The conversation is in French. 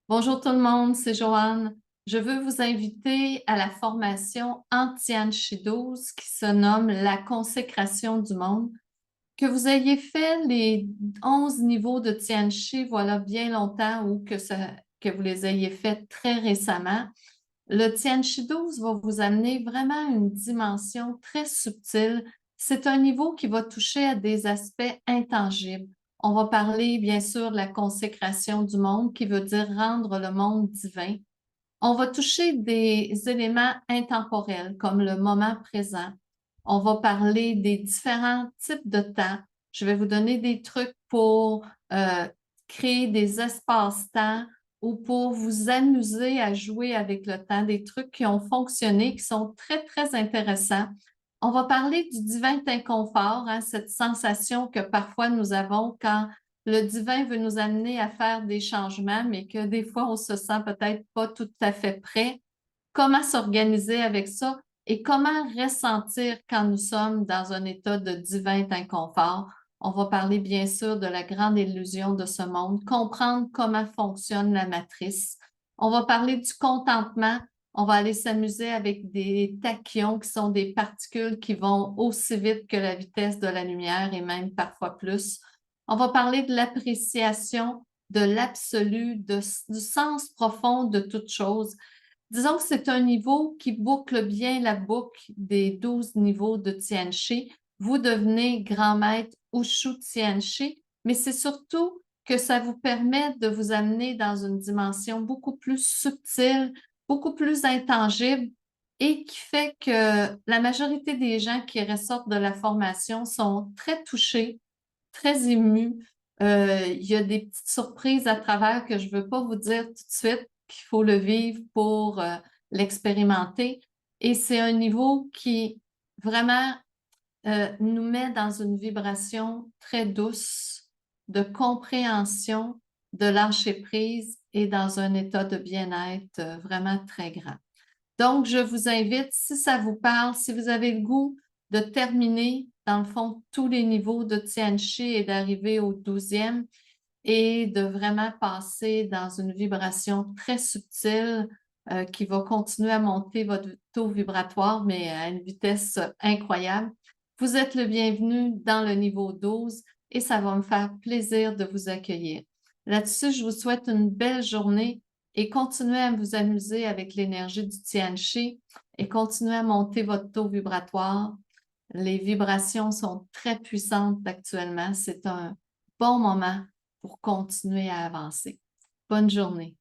Bonjour tout le monde, c'est Joanne. Je veux vous inviter à la formation en Tianchi 12 qui se nomme La consécration du monde. Que vous ayez fait les 11 niveaux de Tianchi, voilà bien longtemps ou que vous les ayez faits très récemment, le Tianchi 12 va vous amener vraiment à une dimension très subtile. C'est un niveau qui va toucher à des aspects intangibles. On va parler bien sûr de la consécration du monde, qui veut dire rendre le monde divin. On va toucher des éléments intemporels comme le moment présent. On va parler des différents types de temps. Je vais vous donner des trucs pour créer des espaces-temps ou pour vous amuser à jouer avec le temps, des trucs qui ont fonctionné, qui sont très, très intéressants. On va parler du divin inconfort, hein, cette sensation que parfois nous avons quand le divin veut nous amener à faire des changements, mais que des fois, on se sent peut-être pas tout à fait prêt. Comment s'organiser avec ça et comment ressentir quand nous sommes dans un état de divin inconfort? On va parler bien sûr de la grande illusion de ce monde, comprendre comment fonctionne la matrice. On va parler du contentement. On va aller s'amuser avec des tachyons qui sont des particules qui vont aussi vite que la vitesse de la lumière et même parfois plus. On va parler de l'appréciation, de l'absolu, du sens profond de toute chose. Disons que c'est un niveau qui boucle bien la boucle des 12 niveaux de Tianchi. Vous devenez grand maître Wushu Tianchi, mais c'est surtout que ça vous permet de vous amener dans une dimension beaucoup plus subtile, beaucoup plus intangible et qui fait que la majorité des gens qui ressortent de la formation sont très touchés, très émus. Il y a des petites surprises à travers que je ne veux pas vous dire tout de suite, qu'il faut le vivre pour l'expérimenter. Et c'est un niveau qui vraiment nous met dans une vibration très douce de compréhension, de lâcher prise et dans un état de bien-être vraiment très grand. Donc, je vous invite, si ça vous parle, si vous avez le goût de terminer, dans le fond, tous les niveaux de Tianchi et d'arriver au 12e et de vraiment passer dans une vibration très subtile qui va continuer à monter votre taux vibratoire, mais à une vitesse incroyable. Vous êtes le bienvenu dans le niveau 12 et ça va me faire plaisir de vous accueillir. Là-dessus, je vous souhaite une belle journée et continuez à vous amuser avec l'énergie du Tianchi et continuez à monter votre taux vibratoire. Les vibrations sont très puissantes actuellement. C'est un bon moment pour continuer à avancer. Bonne journée.